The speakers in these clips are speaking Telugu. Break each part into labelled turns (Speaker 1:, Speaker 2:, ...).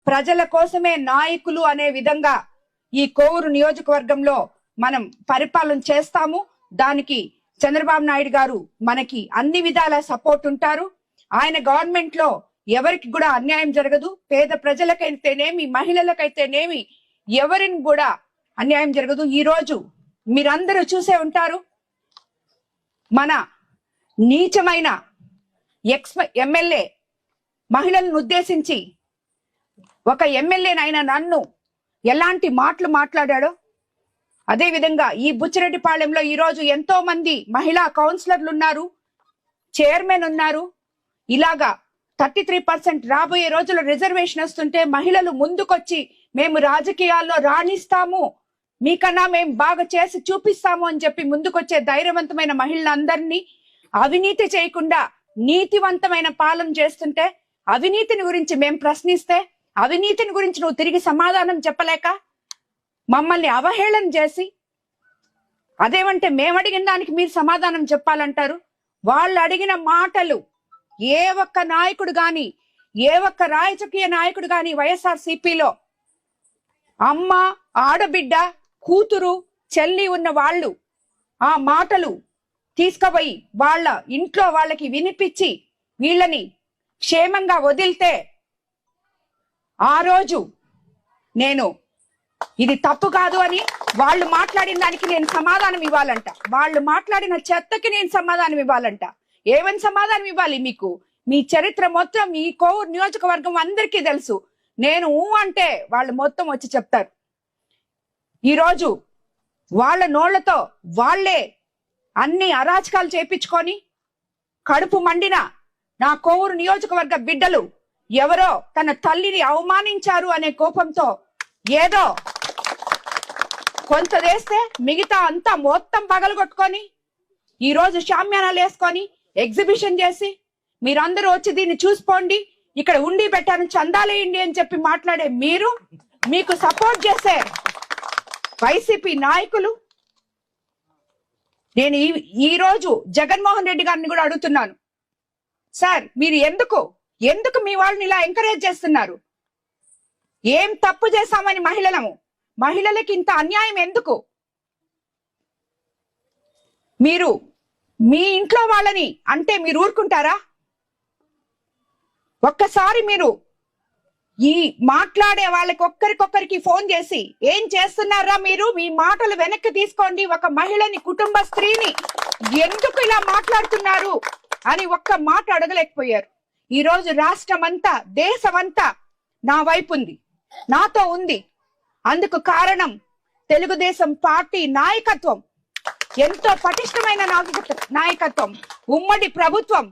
Speaker 1: ప్రజల కోసమే నాయకులు అనే విధంగా ఈ కోవూరు నియోజకవర్గంలో మనం పరిపాలన చేస్తాము. దానికి చంద్రబాబు నాయుడు గారు మనకి అన్ని విధాల సపోర్ట్ ఉంటారు. ఆయన గవర్నమెంట్ లో ఎవరికి కూడా అన్యాయం జరగదు. పేద ప్రజలకైతేనేమి, మహిళలకైతేనేమి ఎవరిని కూడా అన్యాయం జరగదు. ఈ రోజు మీరందరూ చూసే ఉంటారు, మన నీచమైన ఎమ్మెల్యే మహిళలను ఉద్దేశించి ఒక ఎమ్మెల్యేనైన నన్ను ఎలాంటి మాటలు మాట్లాడాడో, అదే విధంగా ఈ బుచ్చిరెడ్డిపాళెంలో ఈ రోజు ఎంతో మంది మహిళా కౌన్సిలర్లు ఉన్నారు, చైర్మన్ ఉన్నారు. ఇలాగా 33% రాబోయే రోజుల్లో రిజర్వేషన్ వస్తుంటే మహిళలు ముందుకొచ్చి మేము రాజకీయాల్లో రాణిస్తాము, మీకన్నా మేము బాగా చేసి చూపిస్తాము అని చెప్పి ముందుకొచ్చే ధైర్యవంతమైన మహిళలందరినీ అవినీతి చేయకుండా నీతివంతమైన పాలన చేస్తుంటే, అవినీతిని గురించి మేము ప్రశ్నిస్తే అవినీతిని గురించి నువ్వు తిరిగి సమాధానం చెప్పలేక మమ్మల్ని అవహేళన చేసి, అదేమంటే మేము అడిగిన దానికి మీరు సమాధానం చెప్పాలంటారు. వాళ్ళు అడిగిన మాటలు ఏ ఒక్క నాయకుడు గాని, ఏ ఒక్క రాజకీయ నాయకుడు గాని వైఎస్ఆర్సీపీలో అమ్మ, ఆడబిడ్డ, కూతురు, చెల్లి ఉన్న వాళ్ళు ఆ మాటలు తీసుకుపోయి వాళ్ళ ఇంట్లో వాళ్ళకి వినిపించి వీళ్ళని క్షేమంగా వదిలితే ఆ రోజు నేను ఇది తప్పు కాదు అని వాళ్ళు మాట్లాడిన దానికి నేను సమాధానం ఇవ్వాలంట. వాళ్ళు మాట్లాడిన చెత్తకి నేను సమాధానం ఇవ్వాలంట. ఏమని సమాధానం ఇవ్వాలి? మీకు మీ చరిత్ర మొత్తం ఈ కోవూరు నియోజకవర్గం అందరికీ తెలుసు. నేను అంటే వాళ్ళు మొత్తం వచ్చి చెప్తారు. ఈరోజు వాళ్ళ నోళ్లతో వాళ్లే అన్ని అరాచకాలు చేపించుకొని కడుపు మండిన నా కోవూరు నియోజకవర్గ బిడ్డలు ఎవరో తన తల్లిని అవమానించారు అనే కోపంతో ఏదో కొంత వేస్తే మిగతా అంతా మొత్తం పగలగొట్టుకొని ఈ రోజు షామ్యానాలు వేసుకొని ఎగ్జిబిషన్ చేసి మీరందరూ వచ్చి దీన్ని చూసిపోండి, ఇక్కడ ఉండి పెట్టాను, చందాలేయండి అని చెప్పి మాట్లాడే మీరు, మీకు సపోర్ట్ చేసే వైసీపీ నాయకులు, నేను ఈ రోజు జగన్మోహన్ రెడ్డి గారిని కూడా అడుగుతున్నాను, సార్ మీరు ఎందుకు మీ వాళ్ళని ఇలా ఎంకరేజ్ చేస్తున్నారు? ఏం తప్పు చేశామని మహిళలకి ఇంత అన్యాయం ఎందుకు? మీరు మీ ఇంట్లో వాళ్ళని అంటే మీరు ఊరుకుంటారా? ఒక్కసారి మీరు ఈ మాట్లాడే వాళ్ళకి ఒక్కరికొక్కరికి ఫోన్ చేసి ఏం చేస్తున్నారా మీరు, మీ మాటలు వెనక్కి తీసుకోండి, ఒక మహిళని, కుటుంబ స్త్రీని ఎందుకు ఇలా మాట్లాడుతున్నారు అని ఒక్క మాట అడగలేకపోయారు. ఈ రోజు రాష్ట్రం అంతా, దేశమంతా నా వైపు ఉంది, నాతో ఉంది. అందుకు కారణం తెలుగుదేశం పార్టీ నాయకత్వం, ఎంతో పటిష్టమైన నాయకత్వం, ఉమ్మడి ప్రభుత్వం.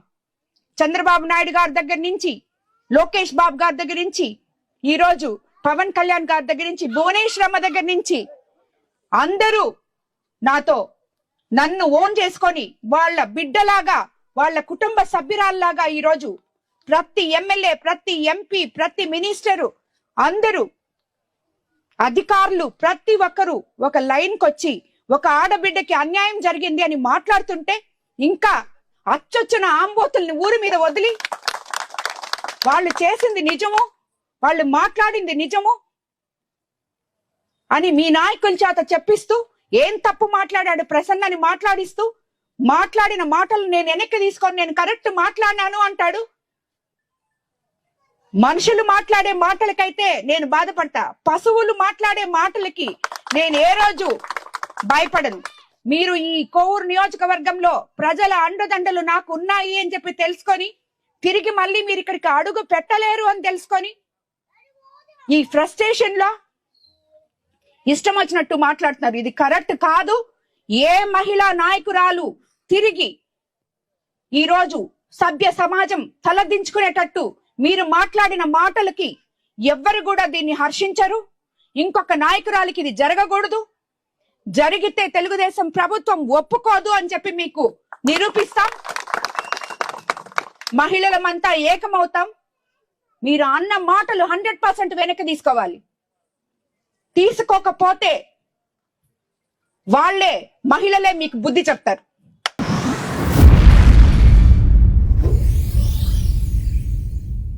Speaker 1: చంద్రబాబు నాయుడు గారి దగ్గర నుంచి, లోకేష్ బాబు గారి దగ్గర నుంచి, ఈ రోజు పవన్ కళ్యాణ్ గారి దగ్గర నుంచి, భువనేశ్వరమ్మ దగ్గర నుంచి అందరూ నన్ను ఓన్ చేసుకొని వాళ్ళ బిడ్డలాగా, వాళ్ళ కుటుంబ సభ్యురాల్లాగా ఈ రోజు ప్రతి ఎమ్మెల్యే, ప్రతి ఎంపీ, ప్రతి మినిస్టరు, అందరూ అధికారులు ప్రతి ఒక్కరూ ఒక లైన్కి వచ్చి ఒక ఆడబిడ్డకి అన్యాయం జరిగింది అని మాట్లాడుతుంటే ఇంకా అచ్చొచ్చిన ఆంబోతుల్ని ఊరి మీద వదిలి వాళ్ళు చేసింది నిజము, వాళ్ళు మాట్లాడింది నిజము అని మీ నాయకుల చేత చెప్పిస్తూ, ఏం తప్పు మాట్లాడాడు ప్రసన్నని మాట్లాడిస్తూ, మాట్లాడిన మాటలు నేను వెనక్కి తీసుకొని నేను కరెక్ట్ మాట్లాడినాను అంటాడు. మనుషులు మాట్లాడే మాటలకైతే నేను బాధపడతా, పశువులు మాట్లాడే మాటలకి నేను ఏ రోజు భయపడను. మీరు ఈ కోవూరు నియోజకవర్గంలో ప్రజల అండదండలు నాకు ఉన్నాయి అని చెప్పి తెలుసుకొని తిరిగి మళ్ళీ మీరు ఇక్కడికి అడుగు పెట్టలేరు అని తెలుసుకొని ఈ ఫ్రస్ట్రేషన్ లో ఇష్టం వచ్చినట్టు మాట్లాడుతున్నారు. ఇది కరెక్ట్ కాదు. ఏ మహిళా నాయకురాలు తిరిగి ఈ రోజు సభ్య సమాజం తలదించుకునేటట్టు మీరు మాట్లాడిన మాటలకి ఎవ్వరు కూడా దీన్ని హర్షించరు. ఇంకొక నాయకురాలికి ఇది జరగకూడదు. జరిగితే తెలుగుదేశం ప్రభుత్వం ఒప్పుకోదు అని చెప్పి మీకు నిరూపిస్తాం. మహిళలమంతా ఏకమవుతాం. మీరు అన్న మాటలు 100% వెనక్కి తీసుకోవాలి. తీసుకోకపోతే మహిళలే మీకు బుద్ధి చెప్తారు.